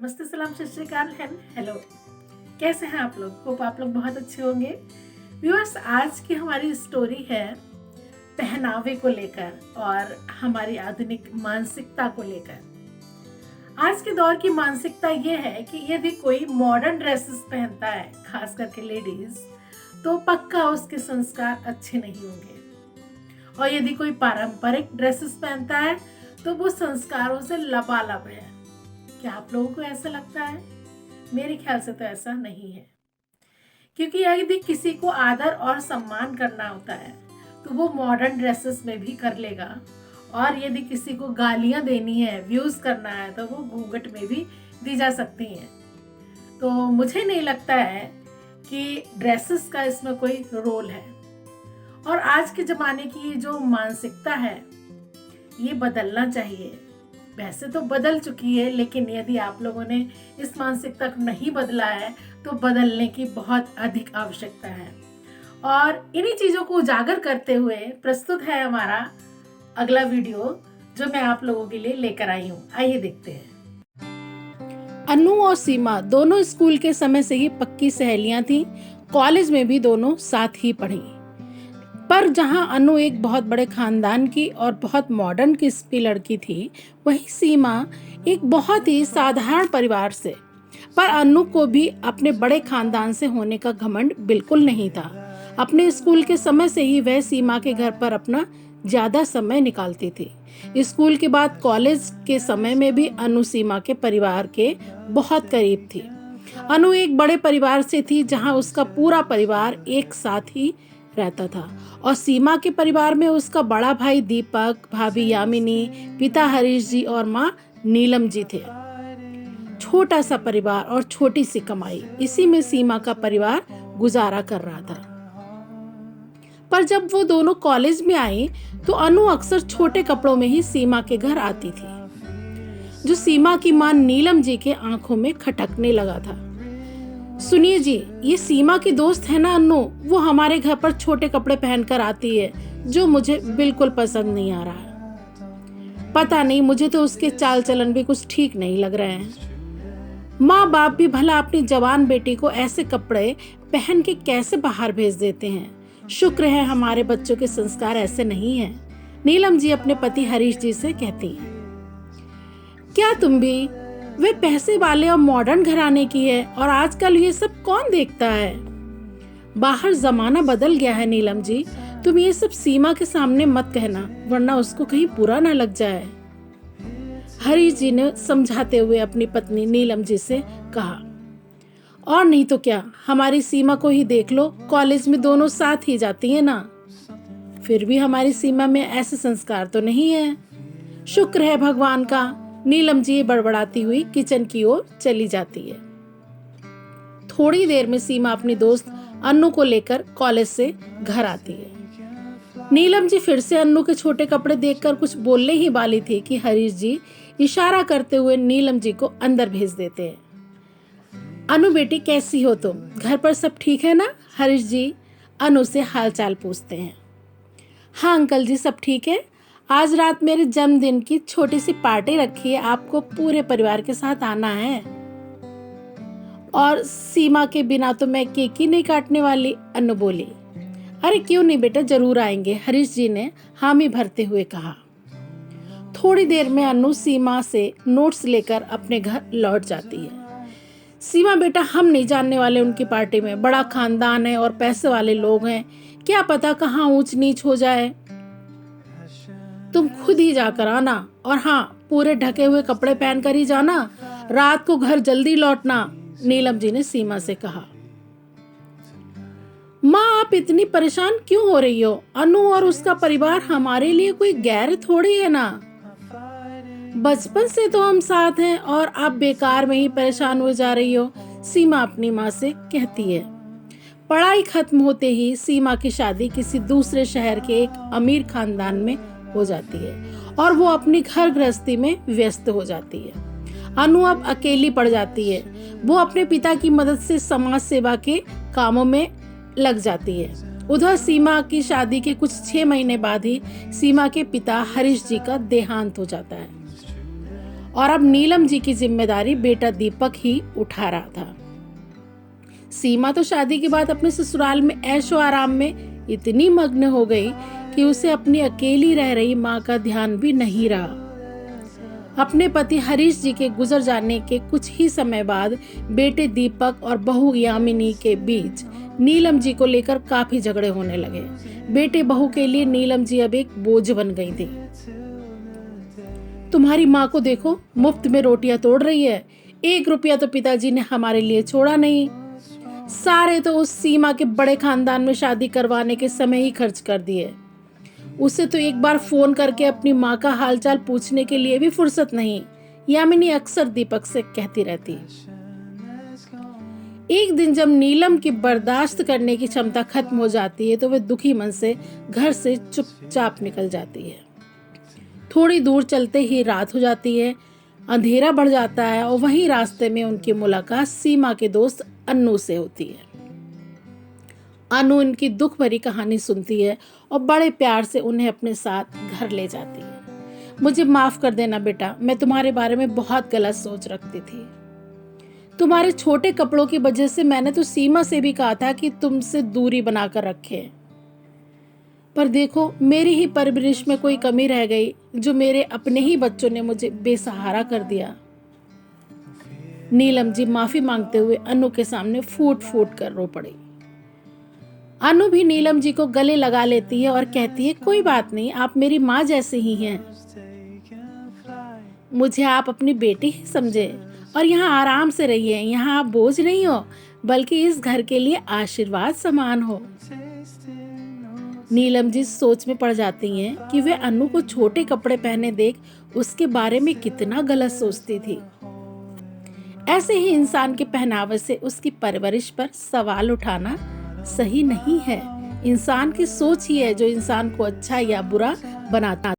नमस्ते, सलाम, सत श्री अकाल एंड हेलो। कैसे हैं आप लोग? होप आप लोग बहुत अच्छे होंगे। व्यूअर्स, आज की हमारी स्टोरी है पहनावे को लेकर और हमारी आधुनिक मानसिकता को लेकर। आज के दौर की मानसिकता ये है कि यदि कोई मॉडर्न ड्रेसेस पहनता है, खास करके लेडीज, तो पक्का उसके संस्कार अच्छे नहीं होंगे, और यदि कोई पारंपरिक ड्रेसेस पहनता है तो वो संस्कारों से लबालब है। क्या आप लोगों को ऐसा लगता है? मेरे ख्याल से तो ऐसा नहीं है, क्योंकि यदि किसी को आदर और सम्मान करना होता है तो वो मॉडर्न ड्रेसेस में भी कर लेगा, और यदि किसी को गालियां देनी है, व्यूज करना है, तो वो घूंघट में भी दी जा सकती हैं। तो मुझे नहीं लगता है कि ड्रेसेस का इसमें कोई रोल है। और आज के ज़माने की ये जो मानसिकता है ये बदलना चाहिए। वैसे तो बदल चुकी है, लेकिन यदि आप लोगों ने इस मानसिकता को नहीं बदला है तो बदलने की बहुत अधिक आवश्यकता है। और इन्हीं चीज़ों को उजागर करते हुए प्रस्तुत है हमारा अगला वीडियो, जो मैं आप लोगों के लिए लेकर आई हूँ। आइए देखते हैं। अनु और सीमा दोनों स्कूल के समय से ही पक्की सहेलियां थीं। कॉलेज में भी दोनों साथ ही पढ़ी। पर जहां अनु एक बहुत बड़े खानदान की और बहुत मॉडर्न किस्म की लड़की थी, वहीं सीमा एक बहुत ही साधारण परिवार से। पर अनु को भी अपने बड़े खानदान से होने का घमंड बिल्कुल नहीं था। अपने स्कूल के समय से ही वह सीमा के घर पर अपना ज्यादा समय निकालती थी। स्कूल के बाद कॉलेज के समय में भी अनु सीमा के परिवार के बहुत करीब थी। अनु एक बड़े परिवार से थी, जहां उसका पूरा परिवार एक साथ ही रहता था, और सीमा के परिवार में उसका बड़ा भाई दीपक, भाभी यामिनी, पिता हरीश जी और माँ नीलम जी थे। छोटा सा परिवार और छोटी सी कमाई, इसी में सीमा का परिवार गुजारा कर रहा था। पर जब वो दोनों कॉलेज में आई तो अनु अक्सर छोटे कपड़ों में ही सीमा के घर आती थी, जो सीमा की माँ नीलम जी के आंखों में खटकने लगा था। सुनिए जी, ये सीमा की दोस्त है ना अनु, वो हमारे घर पर छोटे कपड़े पहनकर आती है, जो मुझे बिल्कुल पसंद नहीं आ रहा है। पता नहीं, मुझे तो उसके चाल चलन भी कुछ ठीक नहीं लग रहे हैं। माँ बाप भी भला अपनी जवान बेटी को ऐसे कपड़े पहन के कैसे बाहर भेज देते हैं। शुक्र है हमारे बच्चों के संस्कार ऐसे नहीं हैं, नीलम जी अपने पति हरीश जी से कहती हैं। क्या तुम भी? वे पैसे वाले और मॉडर्न घराने की है, और आजकल ये सब कौन देखता है? बाहर जमाना बदल गया है नीलम जी, तुम ये सब सीमा के सामने मत कहना, वरना उसको कहीं बुरा ना लग जाए। हरीश जी ने समझाते हुए अपनी पत्नी नीलम जी से कहा। और नहीं तो क्या, हमारी सीमा को ही देख लो, कॉलेज में दोनों साथ ही जाती है ना। फिर भी हमारी सीमा में ऐसे संस्कार तो नहीं है। शुक्र है भगवान का। नीलम जी बड़बड़ाती हुई किचन की ओर चली जाती है। थोड़ी देर में सीमा अपनी दोस्त अन्नू को लेकर कॉलेज से घर आती है। नीलम जी फिर से अन्नू के छोटे कपड़े देखकर कुछ बोलने ही वाली थी कि हरीश जी इशारा करते हुए नीलम जी को अंदर भेज देते हैं। अनु बेटी, कैसी हो तुम? घर पर सब ठीक है ना? हरीश जी अनु से हालचाल पूछते हैं। हाँ अंकल जी, सब ठीक है। आज रात मेरे जन्मदिन की छोटी सी पार्टी रखी है, आपको पूरे परिवार के साथ आना है। और सीमा के बिना तो मैं केक ही नहीं काटने वाली, अनु बोली। अरे क्यों नहीं बेटा, जरूर आएंगे, हरीश जी ने हामी भरते हुए कहा। थोड़ी देर में अनु सीमा से नोट्स लेकर अपने घर लौट जाती है। सीमा बेटा, हम नहीं जानने वाले उनकी पार्टी में, बड़ा खानदान है और पैसे वाले लोग हैं, क्या पता कहाँ ऊंच नीच हो जाए। तुम खुद ही जाकर आना, और हाँ, पूरे ढके हुए कपड़े पहनकर ही जाना, रात को घर जल्दी लौटना, नीलम जी ने सीमा से कहा। माँ, आप इतनी परेशान क्यों हो रही हो? अनु और उसका परिवार हमारे लिए कोई गैर थोड़ी है ना। बचपन से तो हम साथ हैं, और आप बेकार में ही परेशान हो जा रही हो, सीमा अपनी माँ से कहती है। पढ़ाई खत्म होते ही सीमा की शादी किसी दूसरे शहर के एक अमीर खानदान में हो जाती है, और वो अपनी घर गृहस्थी में व्यस्त हो जाती है। अनु अब अकेली पड़ जाती है। वो अपने पिता की मदद से समाज सेवा के कामों में लग जाती है। उधर सीमा की शादी के कुछ 6 महीने बाद ही सीमा के पिता हरीश जी का देहांत हो जाता है, और अब नीलम जी की जिम्मेदारी बेटा दीपक ही उठा रहा था। सीमा तो शादी के बाद अपने ससुराल में ऐशो आराम में इतनी मग्न हो गई कि उसे अपनी अकेली रह रही माँ का ध्यान भी नहीं रहा। अपने पति हरीश जी के गुजर जाने के कुछ ही समय बाद बेटे दीपक और बहू यामिनी के बीच नीलम जी को लेकर काफी झगड़े होने लगे। बेटे बहू के लिए नीलम जी अब एक बोझ बन गई थी। तुम्हारी माँ को देखो, मुफ्त में रोटियां तोड़ रही है, 1 रुपया तो पिताजी ने हमारे लिए छोड़ा नहीं। सारे तो उस सीमा के बड़े खानदान में शादी करवाने के समय ही खर्च कर दिए। उसे तो एक बार फोन करके अपनी माँ का हालचाल पूछने के लिए भी फुर्सत नहीं, यामिनी अक्सर दीपक से कहती रहती। एक दिन जब नीलम की बर्दाश्त करने की क्षमता खत्म हो जाती है तो वह दुखी मन से घर से चुपचाप निकल जाती है। थोड़ी दूर चलते ही रात हो जाती है, अंधेरा बढ़ जाता है और वहीं रास्ते में उनकी मुलाकात सीमा के दोस्त अन्नू से होती है। अनु उनकी दुख भरी कहानी सुनती है और बड़े प्यार से उन्हें अपने साथ घर ले जाती है। मुझे माफ कर देना बेटा, मैं तुम्हारे बारे में बहुत गलत सोच रखती थी। तुम्हारे छोटे कपड़ों की वजह से मैंने तो सीमा से भी कहा था कि तुमसे दूरी बनाकर रखे, पर देखो मेरी ही परवरिश में कोई कमी रह गई जो मेरे अपने ही बच्चों ने मुझे बेसहारा कर दिया। नीलम जी माफी मांगते हुए अनु के सामने फूट फूट कर रो पड़ी। अनु भी नीलम जी को गले लगा लेती है और कहती है, कोई बात नहीं, आप मेरी माँ जैसे ही हैं। मुझे आप अपनी बेटी ही समझे और यहाँ आराम से रहिए। यहाँ आप बोझ नहीं हो, बल्कि इस घर के लिए आशीर्वाद समान हो। नीलम जी सोच में पड़ जाती हैं कि वे अनु को छोटे कपड़े पहने देख उसके बारे में कितना गलत सोचती थी। ऐसे ही इंसान के पहनावे से उसकी परवरिश पर सवाल उठाना सही नहीं है। इंसान की सोच ही है जो इंसान को अच्छा या बुरा बनाता